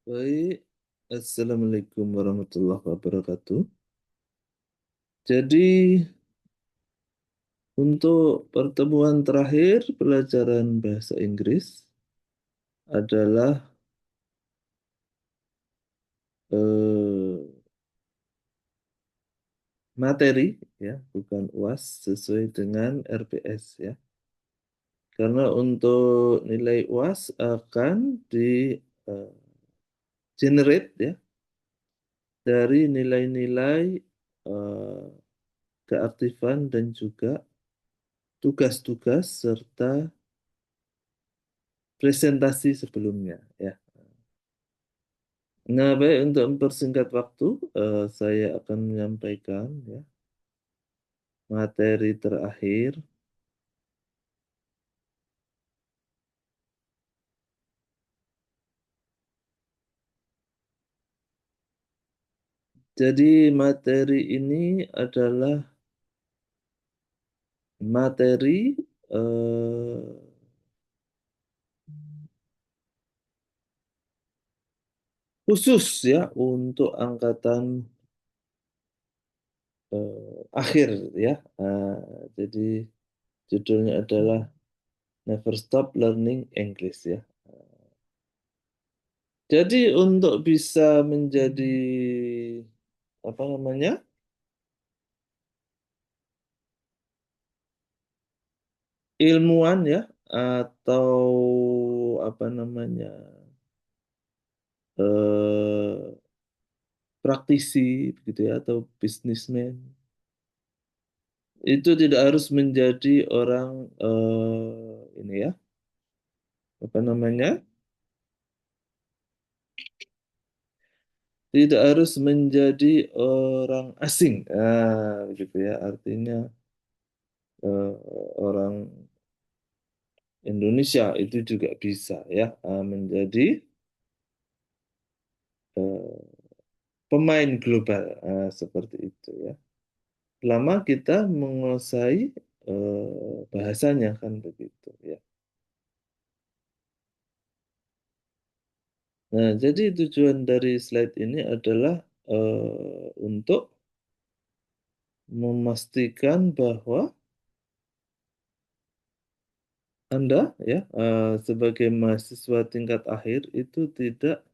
Baik, Assalamualaikum warahmatullahi wabarakatuh. Jadi, untuk pertemuan terakhir pelajaran bahasa Inggris adalah eh, materi, ya, bukan UAS sesuai dengan RPS, ya. Karena untuk nilai UAS akan di eh, generate, ya, dari nilai-nilai eh, keaktifan dan juga tugas-tugas serta presentasi sebelumnya, ya. Nah, baik, untuk mempersingkat waktu, saya akan menyampaikan, ya, materi terakhir. Jadi materi ini adalah materi eh, khusus, ya, untuk angkatan akhir, ya. Jadi judulnya adalah Never Stop Learning English, ya. Jadi untuk bisa menjadi apa namanya, ilmuwan, ya, atau apa namanya, eh, praktisi begitu, ya, atau bisnismen, itu tidak harus menjadi orang ini, ya, apa namanya, tidak harus menjadi orang asing, begitu, ya, artinya eh, orang Indonesia itu juga bisa, ya, menjadi eh, pemain global, seperti itu, ya. Lama kita menguasai bahasanya, kan begitu, ya. Nah, jadi tujuan dari slide ini adalah untuk memastikan bahwa Anda, ya, sebagai mahasiswa tingkat akhir itu tidak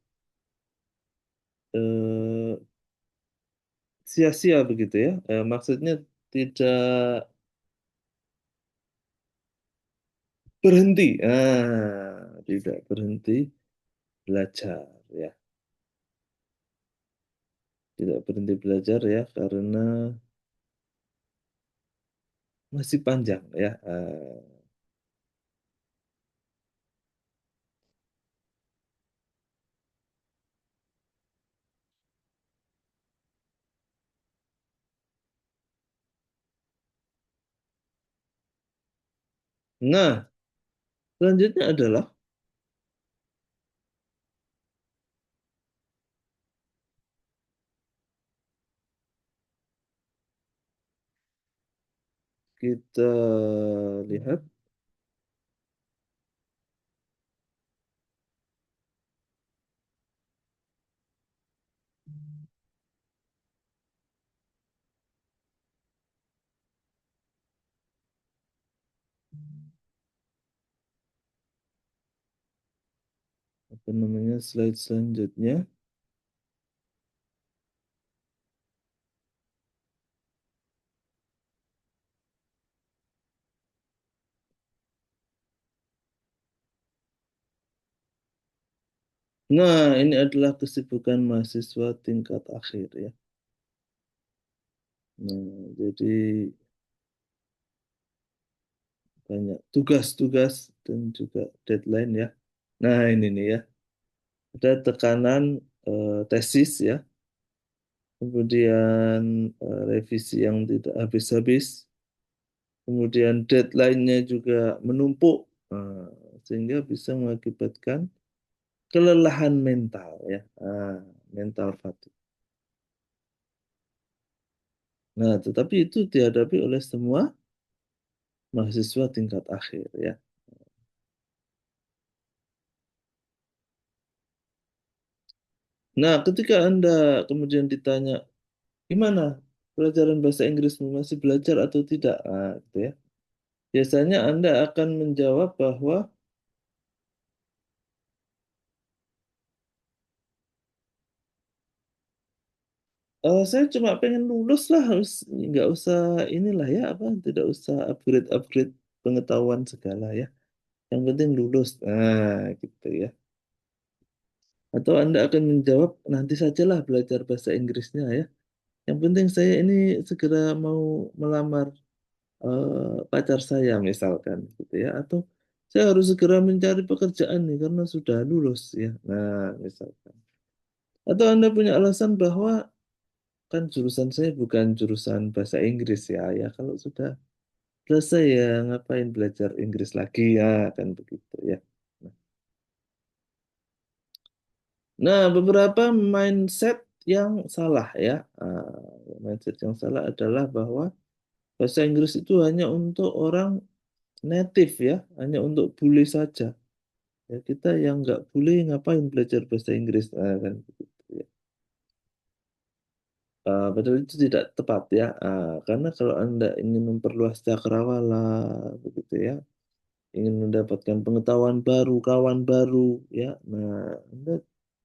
eh, sia-sia begitu, ya. Maksudnya tidak berhenti, tidak berhenti belajar, ya. Tidak berhenti belajar, ya, karena masih panjang, ya. Nah, selanjutnya adalah kita lihat apa namanya, slide selanjutnya. Nah, ini adalah kesibukan mahasiswa tingkat akhir, ya. Nah, jadi banyak tugas-tugas dan juga deadline, ya. Nah, ini nih, ya. Ada tekanan tesis, ya. Kemudian revisi yang tidak habis-habis. Kemudian deadline-nya juga menumpuk, sehingga bisa mengakibatkan kelelahan mental, ya. Mental fatigue. Nah, tetapi itu dihadapi oleh semua mahasiswa tingkat akhir, ya. Nah, ketika Anda kemudian ditanya, gimana pelajaran bahasa Inggrismu masih belajar atau tidak? Nah, gitu ya. Biasanya Anda akan menjawab bahwa saya cuma pengen lulus lah, nggak usah inilah ya, apa, tidak usah upgrade-upgrade pengetahuan segala ya. Yang penting lulus. Nah, gitu ya. Atau Anda akan menjawab, nanti sajalah belajar bahasa Inggrisnya ya. Yang penting saya ini segera mau melamar pacar saya misalkan gitu ya. Atau saya harus segera mencari pekerjaan nih karena sudah lulus ya. Nah, misalkan. Atau Anda punya alasan bahwa kan jurusan saya bukan jurusan bahasa Inggris ya. Ya kalau sudah selesai ya ngapain belajar Inggris lagi ya kan begitu ya. Nah, beberapa mindset yang salah ya. Mindset yang salah adalah bahwa bahasa Inggris itu hanya untuk orang native ya, hanya untuk bule saja. Ya, kita yang nggak bule ngapain belajar bahasa Inggris. Kan begitu ya. Padahal itu tidak tepat ya. Karena kalau Anda ingin memperluas cakrawala, begitu ya, ingin mendapatkan pengetahuan baru, kawan baru, ya, nah Anda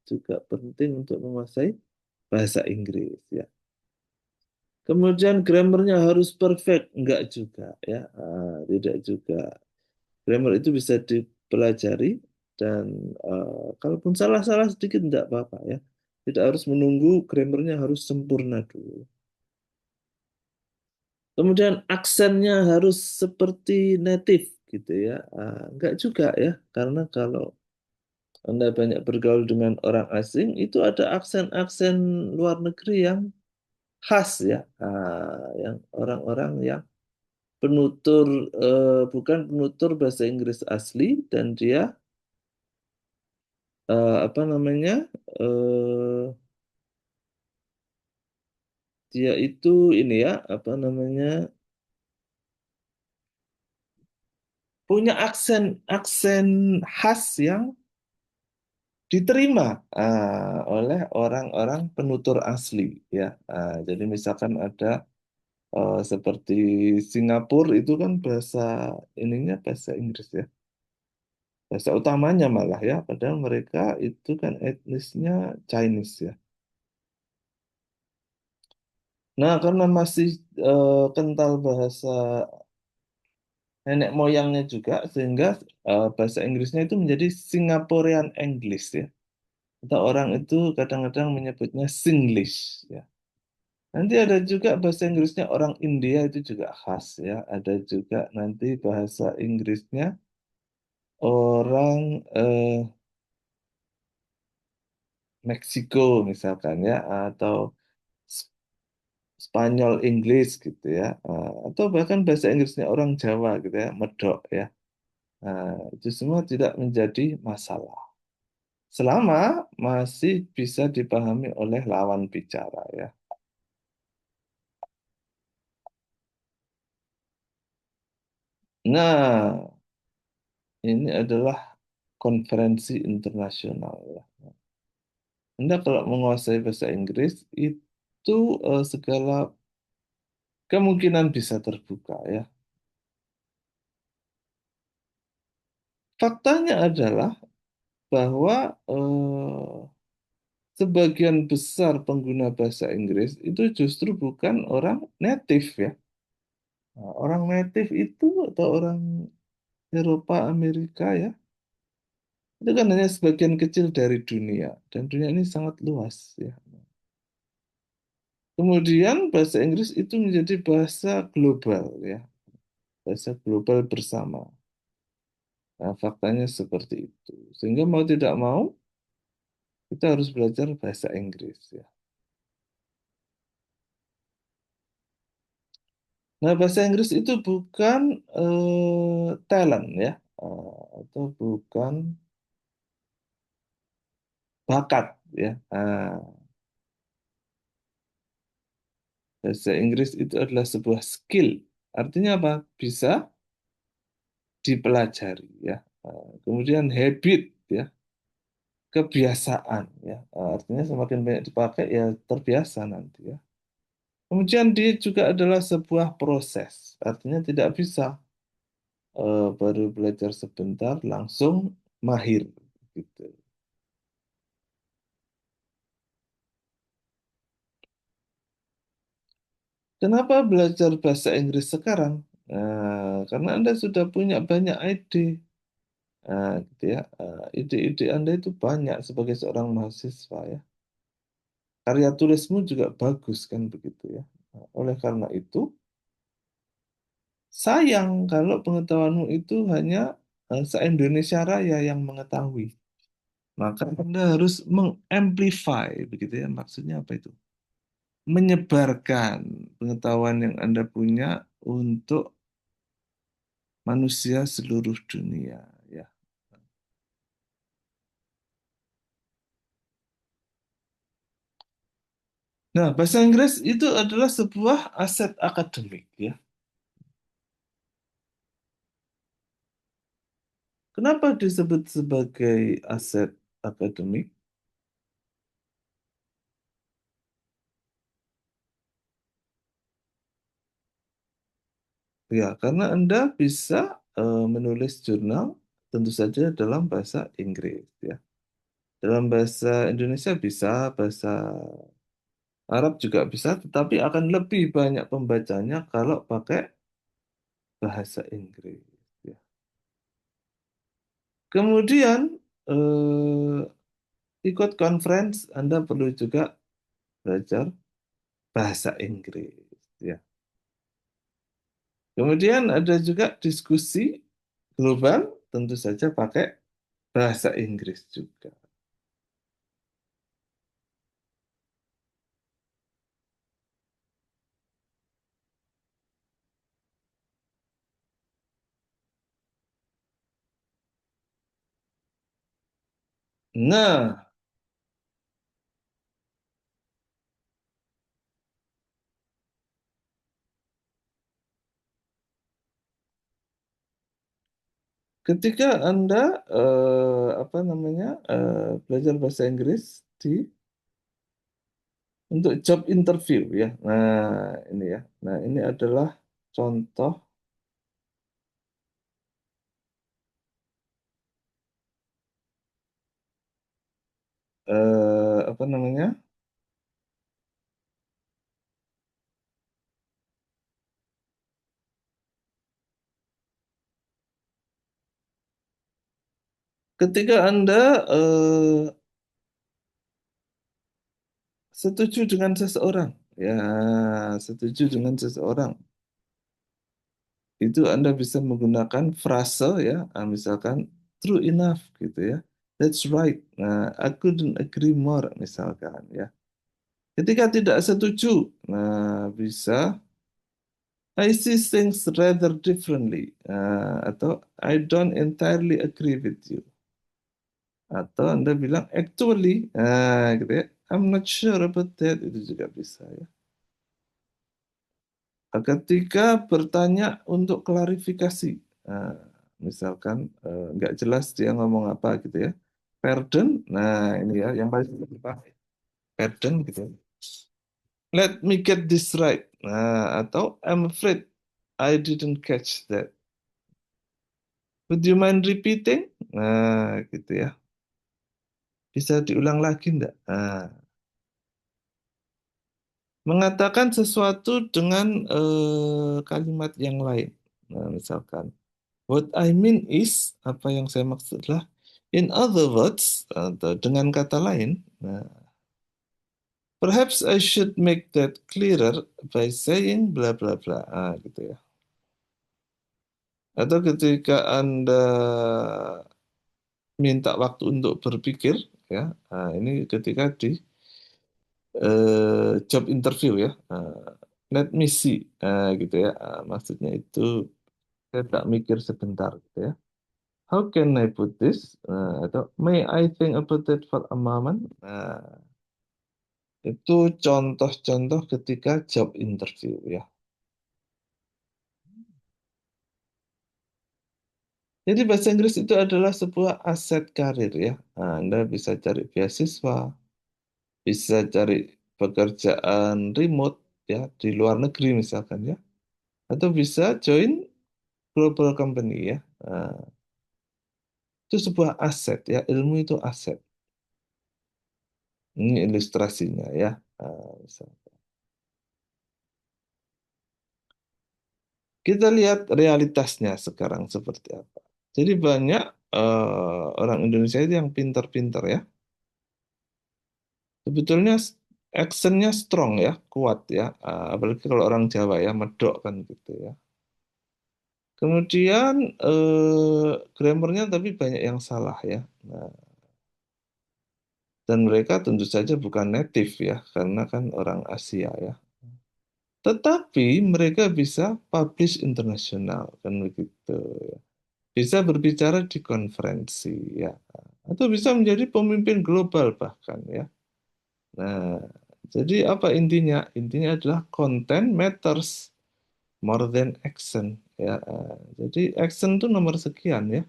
juga penting untuk menguasai bahasa Inggris ya. Kemudian grammarnya harus perfect, enggak juga ya, tidak juga. Grammar itu bisa dipelajari dan kalaupun salah-salah sedikit enggak apa-apa ya. Tidak harus menunggu grammarnya harus sempurna dulu. Kemudian aksennya harus seperti native gitu ya. Enggak juga ya, karena kalau Anda banyak bergaul dengan orang asing, itu ada aksen-aksen luar negeri yang khas ya. Yang orang-orang yang penutur bukan penutur bahasa Inggris asli dan dia apa namanya dia itu ini ya apa namanya punya aksen aksen khas yang diterima oleh orang-orang penutur asli ya. Jadi misalkan ada seperti Singapura itu kan bahasa ininya bahasa Inggris ya. Bahasa utamanya malah ya, padahal mereka itu kan etnisnya Chinese ya. Nah, karena masih kental bahasa nenek moyangnya juga, sehingga bahasa Inggrisnya itu menjadi Singaporean English ya. Atau orang itu kadang-kadang menyebutnya Singlish ya. Nanti ada juga bahasa Inggrisnya orang India itu juga khas ya. Ada juga nanti bahasa Inggrisnya orang Meksiko misalkan ya, atau Spanyol Inggris gitu ya. Atau bahkan bahasa Inggrisnya orang Jawa gitu ya, Medok ya. Itu semua tidak menjadi masalah. Selama masih bisa dipahami oleh lawan bicara ya. Nah, ini adalah konferensi internasional ya. Anda kalau menguasai bahasa Inggris itu segala kemungkinan bisa terbuka ya. Faktanya adalah bahwa sebagian besar pengguna bahasa Inggris itu justru bukan orang native ya. Nah, orang native itu atau orang Eropa, Amerika ya, itu kan hanya sebagian kecil dari dunia dan dunia ini sangat luas ya. Kemudian bahasa Inggris itu menjadi bahasa global ya, bahasa global bersama. Nah, faktanya seperti itu. Sehingga mau tidak mau kita harus belajar bahasa Inggris ya. Nah, bahasa Inggris itu bukan talent ya, atau bukan bakat ya. Bahasa Inggris itu adalah sebuah skill. Artinya apa? Bisa dipelajari ya. Kemudian habit ya, kebiasaan ya. Artinya semakin banyak dipakai ya terbiasa nanti ya. Kemudian dia juga adalah sebuah proses. Artinya tidak bisa baru belajar sebentar langsung mahir gitu. Kenapa belajar bahasa Inggris sekarang? Karena Anda sudah punya banyak ide. Gitu ya. Ide-ide Anda itu banyak sebagai seorang mahasiswa ya. Karya tulismu juga bagus kan begitu ya. Oleh karena itu, sayang kalau pengetahuanmu itu hanya se-Indonesia Raya yang mengetahui. Maka Anda harus mengamplify begitu ya. Maksudnya apa itu? Menyebarkan pengetahuan yang Anda punya untuk manusia seluruh dunia ya. Nah, bahasa Inggris itu adalah sebuah aset akademik ya. Kenapa disebut sebagai aset akademik? Ya, karena Anda bisa menulis jurnal tentu saja dalam bahasa Inggris ya. Dalam bahasa Indonesia bisa, bahasa Arab juga bisa, tetapi akan lebih banyak pembacanya kalau pakai bahasa Inggris ya. Kemudian ikut conference Anda perlu juga belajar bahasa Inggris ya. Kemudian ada juga diskusi global tentu saja pakai bahasa Inggris juga. Nah, ketika Anda apa namanya belajar bahasa Inggris di untuk job interview ya. Nah, ini ya. Nah, ini adalah contoh apa namanya? Ketika Anda setuju dengan seseorang, ya, setuju dengan seseorang, itu Anda bisa menggunakan frase ya, misalkan true enough gitu ya. That's right. Nah, I couldn't agree more misalkan ya. Ketika tidak setuju, nah bisa I see things rather differently. Atau I don't entirely agree with you. Atau Anda bilang actually, gitu ya. I'm not sure about that. Itu juga bisa ya. Ketika bertanya untuk klarifikasi, nah, misalkan nggak jelas dia ngomong apa gitu ya. Pardon, nah ini ya yang paling dipakai. Pardon gitu ya. Let me get this right. Nah, atau I'm afraid I didn't catch that. Would you mind repeating? Nah, gitu ya. Bisa diulang lagi enggak? Nah, mengatakan sesuatu dengan kalimat yang lain. Nah, misalkan, what I mean is, apa yang saya maksud adalah, in other words, atau dengan kata lain, nah, perhaps I should make that clearer by saying bla bla bla. Gitu ya. Atau ketika Anda minta waktu untuk berpikir, ya, ini ketika di job interview ya. Let me see, gitu ya. Maksudnya itu saya tak mikir sebentar gitu ya. How can I put this? Atau may I think about that for a moment? Itu contoh-contoh ketika job interview ya. Jadi bahasa Inggris itu adalah sebuah aset karir ya. Nah, Anda bisa cari beasiswa, bisa cari pekerjaan remote ya di luar negeri misalkan ya, atau bisa join global company ya. Nah, itu sebuah aset ya, ilmu itu aset. Ini ilustrasinya ya. Misal. Kita lihat realitasnya sekarang seperti apa. Jadi banyak orang Indonesia itu yang pintar-pintar ya. Sebetulnya actionnya strong ya, kuat ya. Apalagi kalau orang Jawa ya, medok kan gitu ya. Kemudian grammarnya tapi banyak yang salah ya. Nah, dan mereka tentu saja bukan native ya, karena kan orang Asia ya. Tetapi mereka bisa publish internasional kan begitu ya. Bisa berbicara di konferensi ya. Atau bisa menjadi pemimpin global bahkan ya. Nah, jadi apa intinya? Intinya adalah content matters more than action ya. Jadi action itu nomor sekian ya.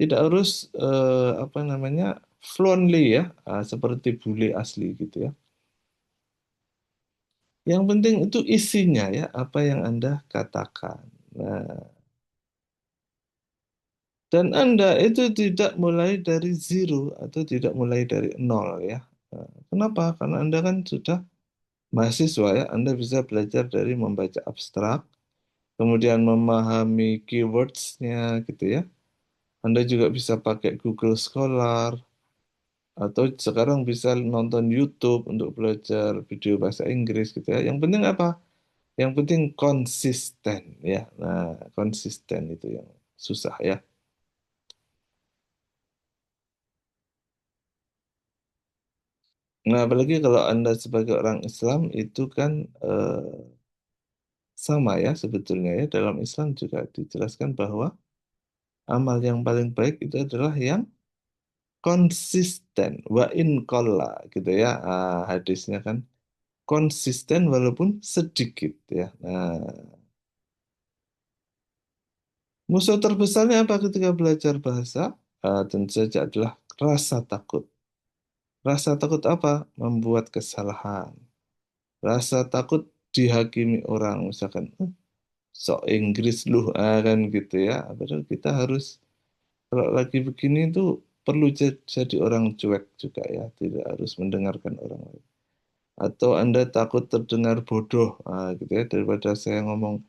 Tidak harus apa namanya fluently ya, seperti bule asli gitu ya. Yang penting itu isinya ya, apa yang Anda katakan. Nah, dan Anda itu tidak mulai dari zero atau tidak mulai dari nol ya. Nah, kenapa? Karena Anda kan sudah mahasiswa ya, Anda bisa belajar dari membaca abstrak, kemudian memahami keywords-nya gitu ya. Anda juga bisa pakai Google Scholar, atau sekarang bisa nonton YouTube untuk belajar video bahasa Inggris gitu ya. Yang penting apa? Yang penting konsisten ya. Nah, konsisten itu yang susah ya. Nah, apalagi kalau Anda sebagai orang Islam itu kan sama ya sebetulnya ya. Dalam Islam juga dijelaskan bahwa amal yang paling baik itu adalah yang konsisten. Wa in qalla gitu ya. Hadisnya kan konsisten walaupun sedikit ya. Nah, musuh terbesarnya apa ketika belajar bahasa? Tentu saja adalah rasa takut. Rasa takut apa? Membuat kesalahan. Rasa takut dihakimi orang, misalkan, sok Inggris lu, kan gitu ya. Padahal kita harus, kalau lagi begini itu perlu jadi orang cuek juga ya, tidak harus mendengarkan orang lain. Atau Anda takut terdengar bodoh, gitu ya, daripada saya ngomong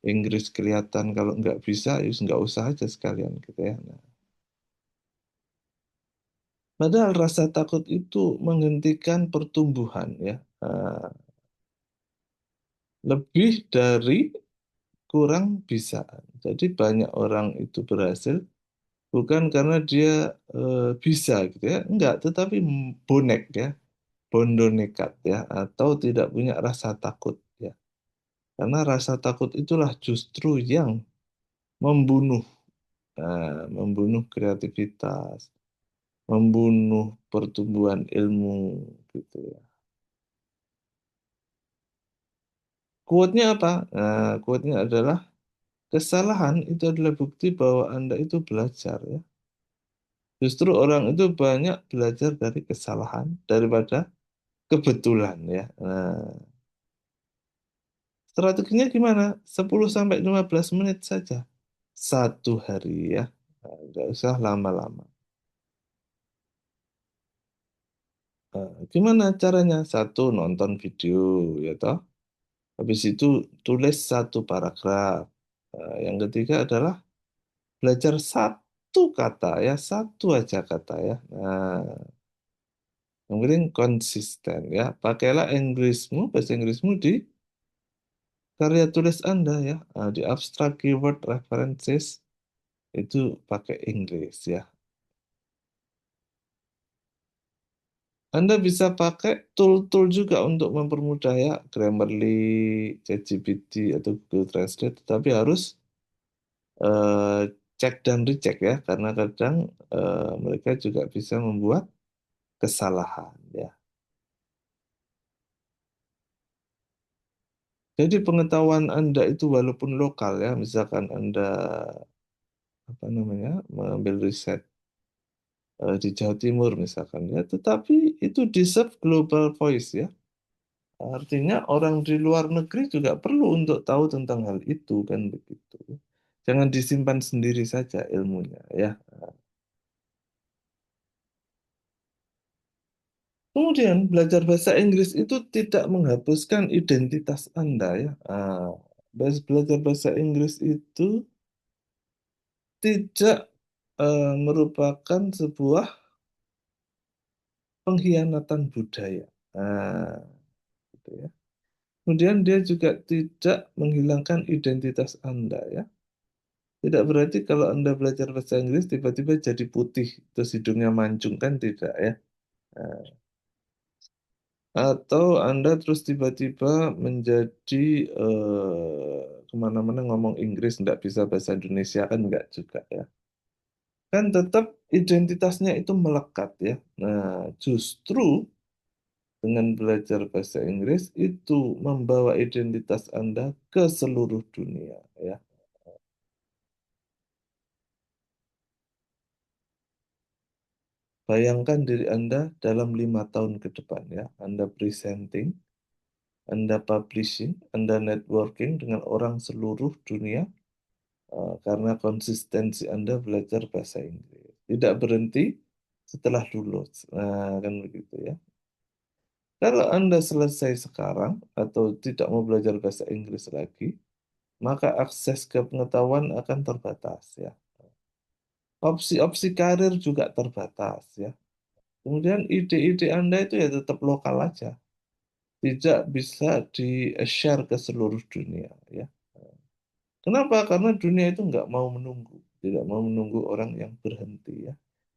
Inggris kelihatan kalau nggak bisa, ya nggak usah aja sekalian gitu ya. Nah, padahal rasa takut itu menghentikan pertumbuhan ya. Eh, Lebih dari kurang bisa. Jadi banyak orang itu berhasil bukan karena dia bisa gitu ya. Enggak, tetapi bonek ya, bondo nekat ya, atau tidak punya rasa takut ya. Karena rasa takut itulah justru yang membunuh, membunuh kreativitas, membunuh pertumbuhan ilmu gitu ya. Quote-nya apa? Nah, quote-nya adalah kesalahan itu adalah bukti bahwa Anda itu belajar ya. Justru orang itu banyak belajar dari kesalahan daripada kebetulan ya. Nah, strateginya gimana? 10 sampai 15 menit saja. Satu hari ya. Nah, nggak usah lama-lama. Gimana caranya? Satu, nonton video ya toh. Habis itu tulis satu paragraf. Yang ketiga adalah belajar satu kata ya, satu aja kata ya. Nah, yang penting konsisten ya. Pakailah Inggrismu, bahasa Inggrismu di karya tulis Anda ya. Di abstract keyword references itu pakai Inggris ya. Anda bisa pakai tool-tool juga untuk mempermudah ya, Grammarly, ChatGPT atau Google Translate, tapi harus eh, cek dan recheck ya, karena kadang mereka juga bisa membuat kesalahan ya. Jadi pengetahuan Anda itu walaupun lokal ya, misalkan Anda apa namanya mengambil riset di Jawa Timur misalkan ya, tetapi itu deserve global voice ya. Artinya orang di luar negeri juga perlu untuk tahu tentang hal itu kan begitu. Jangan disimpan sendiri saja ilmunya ya. Kemudian belajar bahasa Inggris itu tidak menghapuskan identitas Anda ya. Belajar bahasa Inggris itu tidak merupakan sebuah pengkhianatan budaya. Nah, gitu ya. Kemudian dia juga tidak menghilangkan identitas Anda ya. Tidak berarti kalau Anda belajar bahasa Inggris tiba-tiba jadi putih terus hidungnya mancung kan tidak ya. Nah, atau Anda terus tiba-tiba menjadi kemana-mana ngomong Inggris nggak bisa bahasa Indonesia kan nggak juga ya. Kan tetap identitasnya itu melekat ya. Nah, justru dengan belajar bahasa Inggris itu membawa identitas Anda ke seluruh dunia ya. Bayangkan diri Anda dalam 5 tahun ke depan ya. Anda presenting, Anda publishing, Anda networking dengan orang seluruh dunia karena konsistensi Anda belajar bahasa Inggris. Tidak berhenti setelah lulus. Nah, kan begitu ya. Kalau Anda selesai sekarang atau tidak mau belajar bahasa Inggris lagi, maka akses ke pengetahuan akan terbatas ya. Opsi-opsi karir juga terbatas ya. Kemudian ide-ide Anda itu ya tetap lokal aja, tidak bisa di-share ke seluruh dunia ya. Kenapa? Karena dunia itu nggak mau menunggu, tidak mau menunggu orang yang berhenti ya.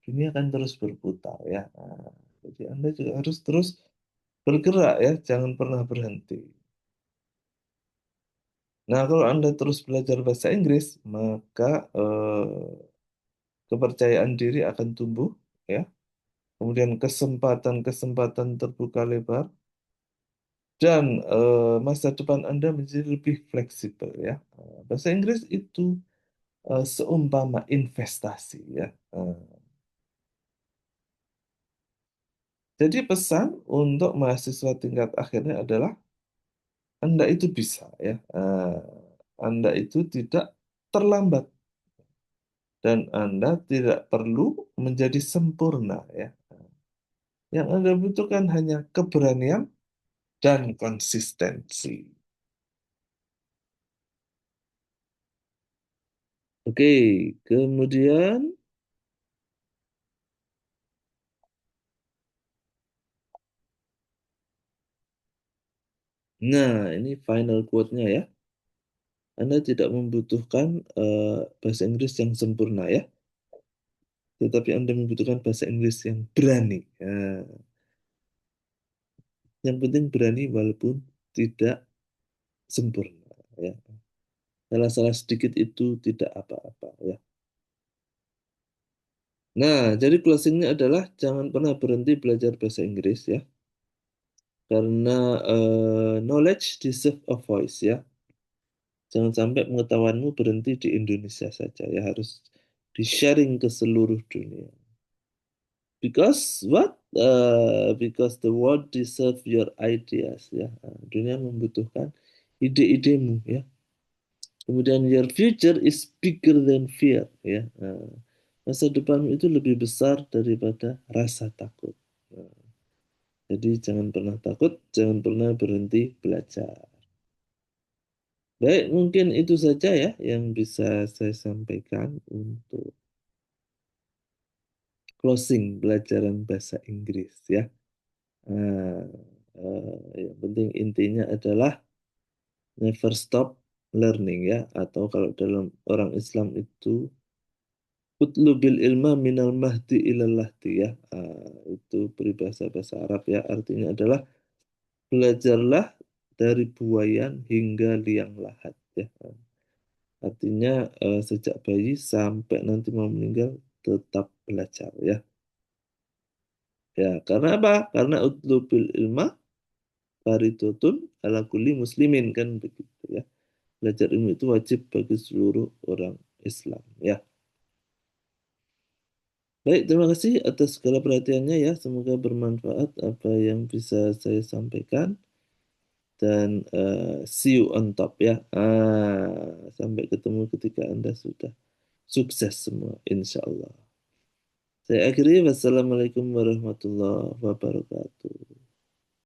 Dunia akan terus berputar ya. Nah, jadi Anda juga harus terus bergerak ya, jangan pernah berhenti. Nah, kalau Anda terus belajar bahasa Inggris, maka kepercayaan diri akan tumbuh ya. Kemudian kesempatan-kesempatan terbuka lebar dan masa depan Anda menjadi lebih fleksibel ya. Bahasa Inggris itu seumpama investasi ya. Jadi pesan untuk mahasiswa tingkat akhirnya adalah Anda itu bisa ya. Anda itu tidak terlambat dan Anda tidak perlu menjadi sempurna ya. Yang Anda butuhkan hanya keberanian dan konsistensi. Oke, kemudian, nah ini final quote-nya ya. Anda tidak membutuhkan bahasa Inggris yang sempurna ya, tetapi Anda membutuhkan bahasa Inggris yang berani. Nah, yang penting berani walaupun tidak sempurna ya. Salah-salah sedikit itu tidak apa-apa ya. Nah, jadi closingnya adalah jangan pernah berhenti belajar bahasa Inggris ya, karena knowledge deserve a voice ya. Jangan sampai pengetahuanmu berhenti di Indonesia saja ya, harus di-sharing ke seluruh dunia. Because what? Because the world deserve your ideas ya. Dunia membutuhkan ide-idemu ya. Kemudian your future is bigger than fear ya. Masa depanmu itu lebih besar daripada rasa takut. Nah, jadi jangan pernah takut, jangan pernah berhenti belajar. Baik, mungkin itu saja ya yang bisa saya sampaikan untuk closing pelajaran bahasa Inggris ya. Nah, yang penting intinya adalah never stop learning ya, atau kalau dalam orang Islam itu utlubil ilma minal mahdi ilal lahdi ya. Itu peribahasa bahasa Arab ya, artinya adalah belajarlah dari buayan hingga liang lahat ya. Artinya sejak bayi sampai nanti mau meninggal tetap belajar ya. Ya, karena apa? Karena utlubil ilma faridotun ala kulli muslimin kan begitu ya. Belajar ilmu itu wajib bagi seluruh orang Islam ya. Baik, terima kasih atas segala perhatiannya ya. Semoga bermanfaat apa yang bisa saya sampaikan. Dan see you on top ya. Sampai ketemu ketika Anda sudah sukses semua, insya Allah. Saya akhiri, wassalamualaikum warahmatullahi wabarakatuh.